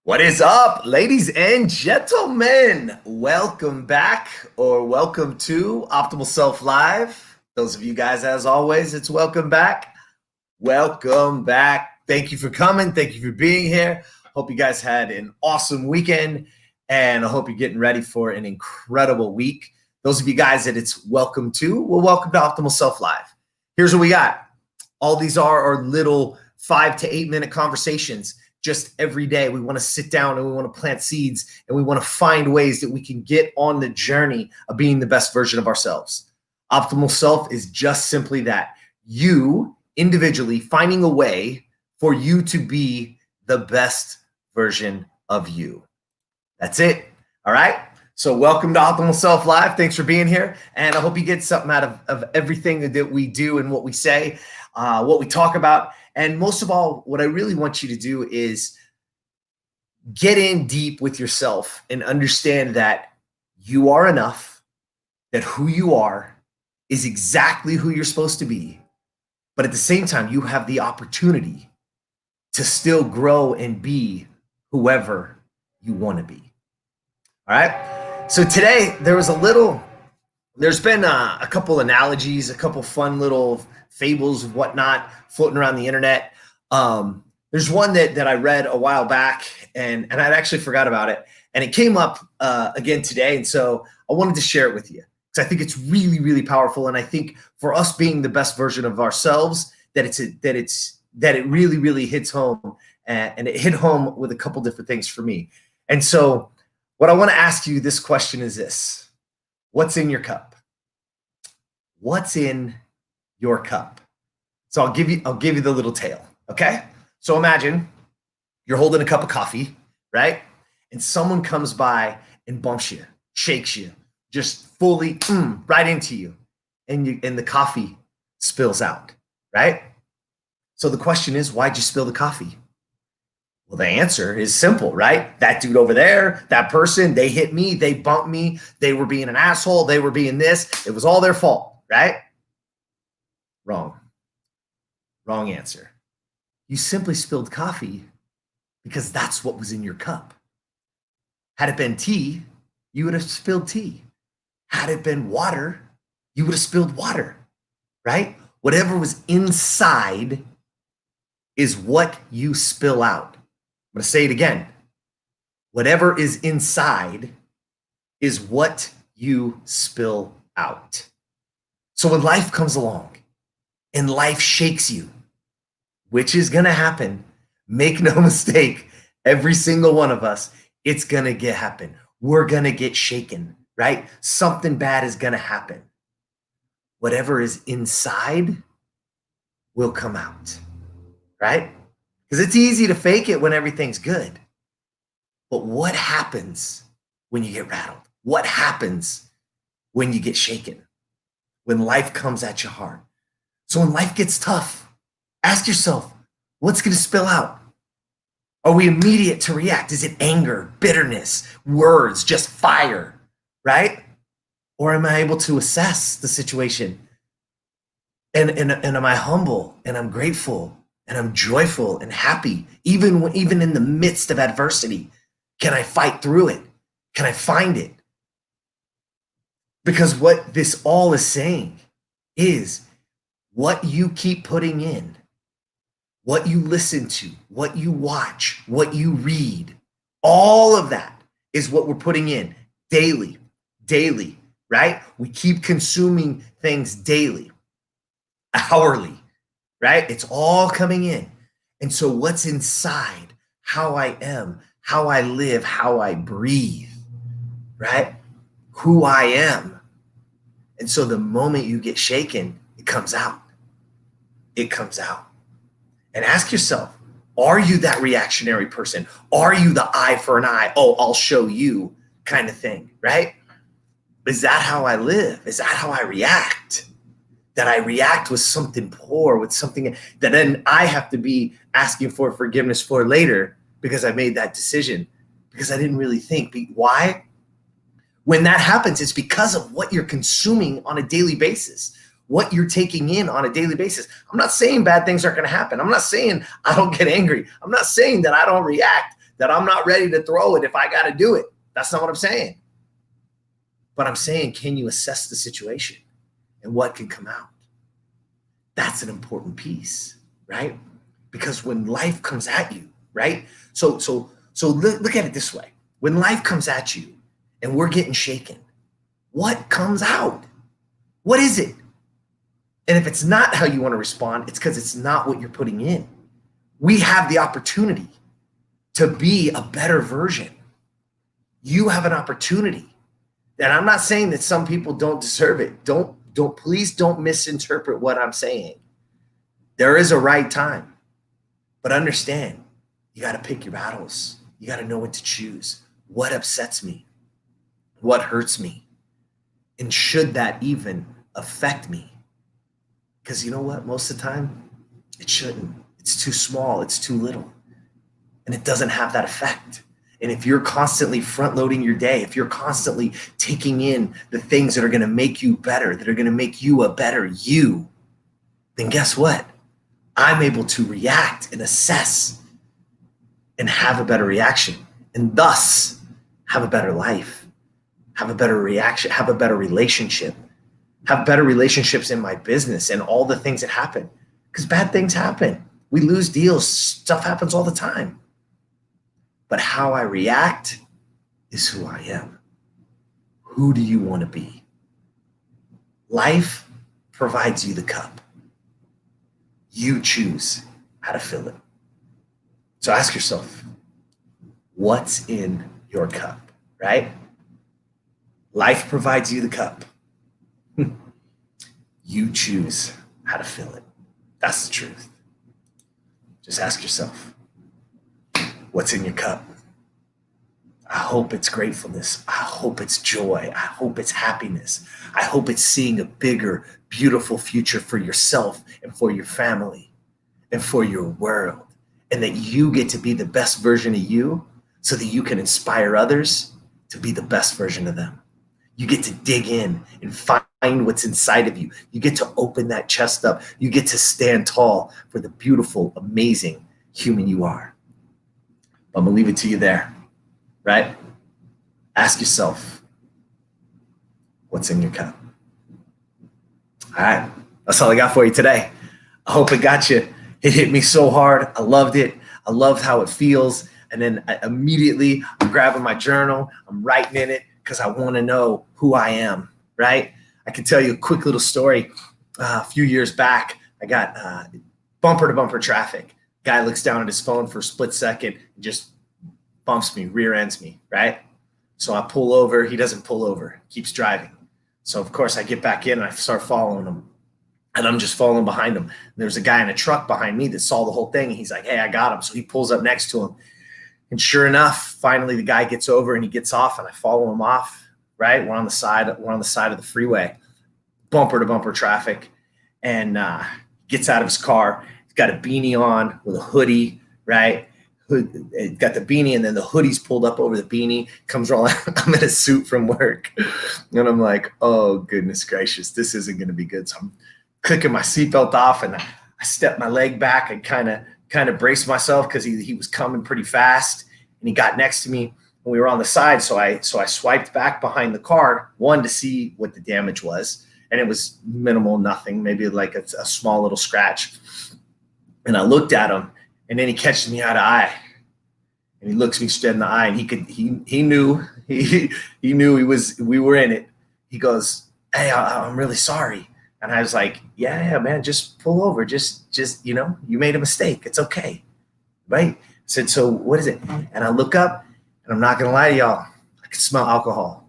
What is up, ladies and gentlemen? Welcome back or welcome to Optimal Self Live. Those of you guys, as always, it's welcome back. Welcome back. Thank you for coming. Thank you for being here. Hope you guys had an awesome weekend, and I hope you're getting ready for an incredible week. Those of you guys that it's welcome to, well, welcome to Optimal Self Live. Here's what we got. All these are our little 5 to 8 minute conversations. Just every day, we want to sit down and we want to plant seeds and we want to find ways that we can get on the journey of being the best version of ourselves. Optimal self is just simply that. You individually finding a way for you to be the best version of you. That's it. All right. So welcome to Optimal Self Live. Thanks for being here. And I hope you get something out of everything that we do and what we say, what we talk about. And most of all, what I really want you to do is get in deep with yourself and understand that you are enough, that who you are is exactly who you're supposed to be. But at the same time, you have the opportunity to still grow and be whoever you want to be. All right. So today there's been a couple analogies, a couple fun little fables and whatnot floating around the internet. There's one that I read a while back and I'd actually forgot about it. And it came up again today. And so I wanted to share it with you because I think it's really, really powerful. And I think for us being the best version of ourselves, that it really, really hits home, and it hit home with a couple different things for me. And so what I want to ask you this question is this: what's in your cup? What's in your cup? So I'll give you the little tale. Okay. So imagine you're holding a cup of coffee, right? And someone comes by and bumps you, shakes you, just fully right into you. And the coffee spills out, right? So the question is, why'd you spill the coffee? Well, the answer is simple, right? That dude over there, that person, they hit me, they bumped me, they were being an asshole, they were being this. It was all their fault, right? Wrong. Wrong answer. You simply spilled coffee because that's what was in your cup. Had it been tea, you would have spilled tea. Had it been water, you would have spilled water, right? Whatever was inside is what you spill out. I'm going to say it again. Whatever is inside is what you spill out. So when life comes along and life shakes you, which is going to happen, make no mistake, every single one of us, it's going to happen. We're going to get shaken, right? Something bad is going to happen. Whatever is inside will come out, right? Because it's easy to fake it when everything's good. But what happens when you get rattled? What happens when you get shaken? When life comes at you hard? So when life gets tough, ask yourself, what's going to spill out? Are we immediate to react? Is it anger, bitterness, words, just fire, right? Or am I able to assess the situation? And am I humble and I'm grateful and I'm joyful and happy, even in the midst of adversity? Can I fight through it? Can I find it? Because what this all is saying is what you keep putting in, what you listen to, what you watch, what you read, all of that is what we're putting in daily, right? We keep consuming things daily, hourly, right? It's all coming in. And so what's inside, how I am, how I live, how I breathe, right? Who I am. And so the moment you get shaken, it comes out. It comes out. And ask yourself, are you that reactionary person? Are you the eye for an eye? Oh, I'll show you kind of thing, right? Is that how I live? Is that how I react? That I react with something poor, with something that then I have to be asking for forgiveness for later because I made that decision, because I didn't really think. Why? When that happens, it's because of what you're consuming on a daily basis, what you're taking in on a daily basis. I'm not saying bad things aren't going to happen. I'm not saying I don't get angry. I'm not saying that I don't react, that I'm not ready to throw it if I got to do it. That's not what I'm saying. But I'm saying, can you assess the situation and what can come out? That's an important piece, right? Because when life comes at you, right? So look at it this way. When life comes at you and we're getting shaken, what comes out? What is it? And if it's not how you want to respond, it's because it's not what you're putting in. We have the opportunity to be a better version. You have an opportunity. And I'm not saying that some people don't deserve it. Please don't misinterpret what I'm saying. There is a right time, but understand, you got to pick your battles. You got to know what to choose. What upsets me? What hurts me? And should that even affect me? Because you know what? Most of the time, it shouldn't. It's too small. It's too little. And it doesn't have that effect. And if you're constantly front loading your day, if you're constantly taking in the things that are going to make you better, that are going to make you a better you, then guess what? I'm able to react and assess and have a better reaction, and thus have a better life, have a better reaction, have a better relationship, have better relationships in my business and all the things that happen. Because bad things happen. We lose deals. Stuff happens all the time. But how I react is who I am. Who do you want to be? Life provides you the cup. You choose how to fill it. So ask yourself, what's in your cup, right? Life provides you the cup. You choose how to fill it. That's the truth. Just ask yourself, what's in your cup? I hope it's gratefulness. I hope it's joy. I hope it's happiness. I hope it's seeing a bigger, beautiful future for yourself and for your family and for your world. And that you get to be the best version of you so that you can inspire others to be the best version of them. You get to dig in and find what's inside of you. You get to open that chest up. You get to stand tall for the beautiful, amazing human you are. I'm going to leave it to you there, right? Ask yourself, what's in your cup? All right, that's all I got for you today. I hope it got you. It hit me so hard. I loved it. I loved how it feels. And then immediately I'm grabbing my journal. I'm writing in it because I want to know who I am, right? I can tell you a quick little story. A few years back, I got bumper to bumper traffic. Guy looks down at his phone for a split second and just bumps me, rear ends me, right? So I pull over. He doesn't pull over, keeps driving. So of course I get back in and I start following him. And I'm just following behind him. There's a guy in a truck behind me that saw the whole thing. And he's like, hey, I got him. So he pulls up next to him. And sure enough, finally the guy gets over and he gets off and I follow him off, right? We're on the side of the freeway, bumper to bumper traffic. And gets out of his car. He's got a beanie on with a hoodie, right? Got the beanie and then the hoodie's pulled up over the beanie, comes rolling. I'm in a suit from work. And I'm like, oh, goodness gracious, this isn't going to be good. So I'm clicking my seatbelt off and I step my leg back and kind of brace myself because he was coming pretty fast and he got next to me and we were on the side. So I swiped back behind the car, one, to see what the damage was. And it was minimal, nothing, maybe like a small little scratch. And I looked at him and then he catches me eye to eye and he looks me straight in the eye and he knew we were in it. He goes, hey, I'm really sorry. And I was like, yeah, man, just pull over. Just, you made a mistake. It's okay. Right? I said, so what is it? And I look up and I'm not going to lie to y'all. I could smell alcohol.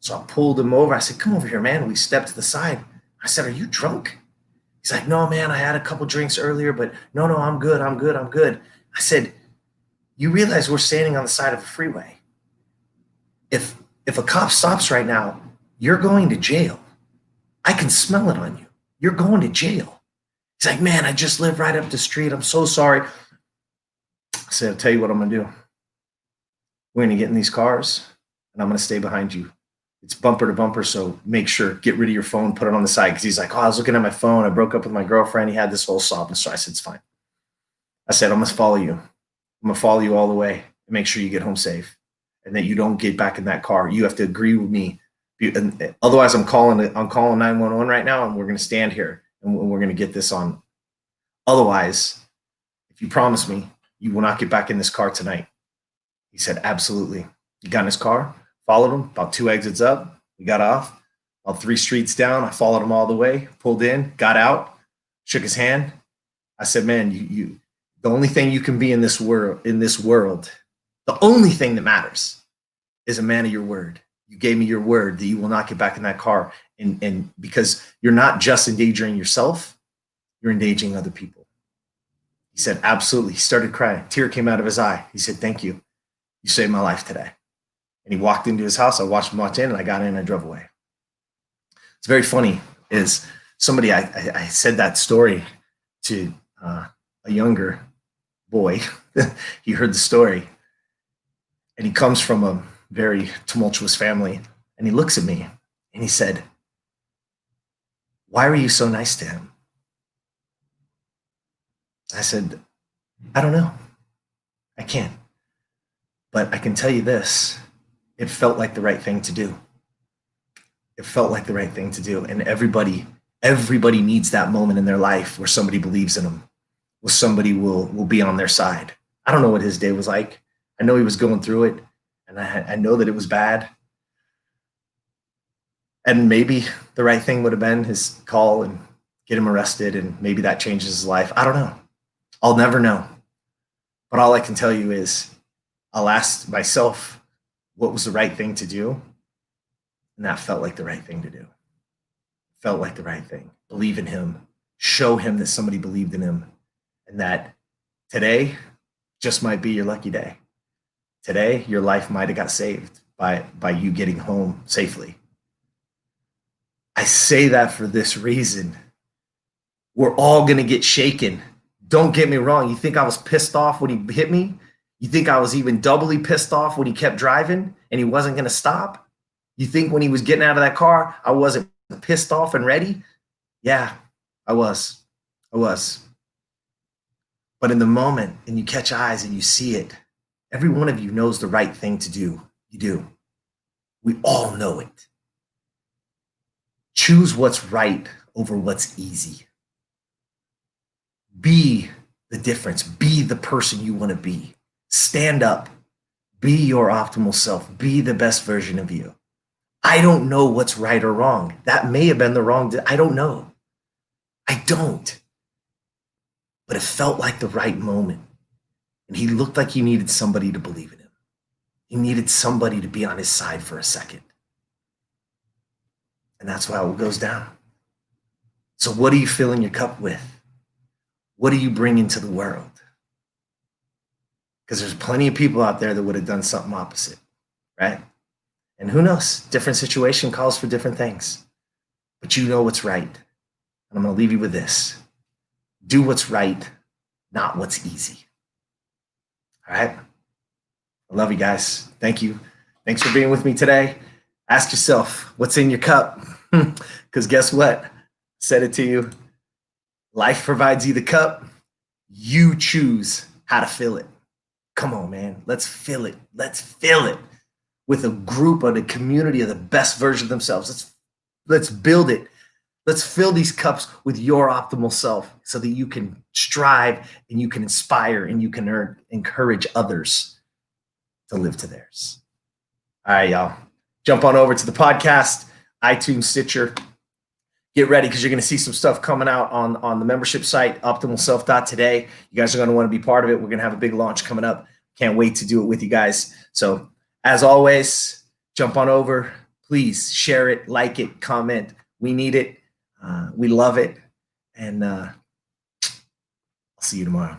So I pulled him over. I said, come over here, man. We stepped to the side. I said, are you drunk? He's like, no, man, I had a couple drinks earlier, but no, I'm good. I said, you realize we're standing on the side of a freeway. If a cop stops right now, you're going to jail. I can smell it on you. You're going to jail. He's like, man, I just live right up the street. I'm so sorry. I said, I'll tell you what I'm going to do. We're going to get in these cars and I'm going to stay behind you. It's bumper to bumper, so make sure, get rid of your phone, put it on the side. Because he's like, oh, I was looking at my phone. I broke up with my girlfriend. He had this whole sobbing story. I said, it's fine. I said, I must follow you. I'm I'm gonna follow you all the way and make sure you get home safe and that you don't get back in that car. You have to agree with me. Otherwise, I'm calling 911 right now, and we're gonna stand here and we're gonna get this on. Otherwise, if you promise me, you will not get back in this car tonight. He said, absolutely. He got in his car, followed him about 2 exits up. We got off. About 3 streets down, I followed him all the way, pulled in, got out, shook his hand. I said, man, the only thing you can be in this world, the only thing that matters is a man of your word. You gave me your word that you will not get back in that car. And because you're not just endangering yourself, you're endangering other people. He said, absolutely. He started crying. A tear came out of his eye. He said, thank you. You saved my life today. And he walked into his house. I watched him walk in, and I got in and I drove away. It's very funny is somebody, I said that story to a younger boy. He heard the story, and he comes from a very tumultuous family, and he looks at me and he said, why were you so nice to him? I said, I don't know. I can't. But I can tell you this, it felt like the right thing to do. It felt like the right thing to do. And everybody needs that moment in their life where somebody believes in them, where somebody will be on their side. I don't know what his day was like. I know he was going through it, and I know that it was bad. And maybe the right thing would have been his call and get him arrested, and maybe that changes his life. I don't know. I'll never know. But all I can tell you is I'll ask myself what was the right thing to do, and that felt like the right thing to do. Felt like the right thing. Believe in him. Show him that somebody believed in him, and that today just might be your lucky day. Today, your life might have got saved by you getting home safely. I say that for this reason. We're all going to get shaken. Don't get me wrong. You think I was pissed off when he hit me? You think I was even doubly pissed off when he kept driving and he wasn't going to stop? You think when he was getting out of that car, I wasn't pissed off and ready? Yeah, I was. But in the moment, and you catch eyes and you see it, every one of you knows the right thing to do. You do. We all know it. Choose what's right over what's easy. Be the difference. Be the person you want to be. Stand up. Be your optimal self. Be the best version of you. I don't know what's right or wrong. That may have been the wrong. I don't know. I don't. But it felt like the right moment. And he looked like he needed somebody to believe in him. He needed somebody to be on his side for a second. And that's how it goes down. So what are you filling your cup with? What do you bring into the world? Because there's plenty of people out there that would have done something opposite, right? And who knows? Different situation calls for different things. But you know what's right. And I'm going to leave you with this. Do what's right, not what's easy. All right? I love you guys. Thank you. Thanks for being with me today. Ask yourself, what's in your cup? Because guess what? I said it to you. Life provides you the cup. You choose how to fill it. Come on, man. Let's fill it. Let's fill it with a group of the community of the best version of themselves. Let's build it. Let's fill these cups with your optimal self so that you can strive and you can inspire and you can encourage others to live to theirs. All right, y'all. Jump on over to the podcast, iTunes, Stitcher. Get ready because you're going to see some stuff coming out on the membership site, optimalself.today. You guys are going to want to be part of it. We're going to have a big launch coming up. Can't wait to do it with you guys. So as always, jump on over. Please share it, like it, comment. We need it. We love it. And I'll see you tomorrow.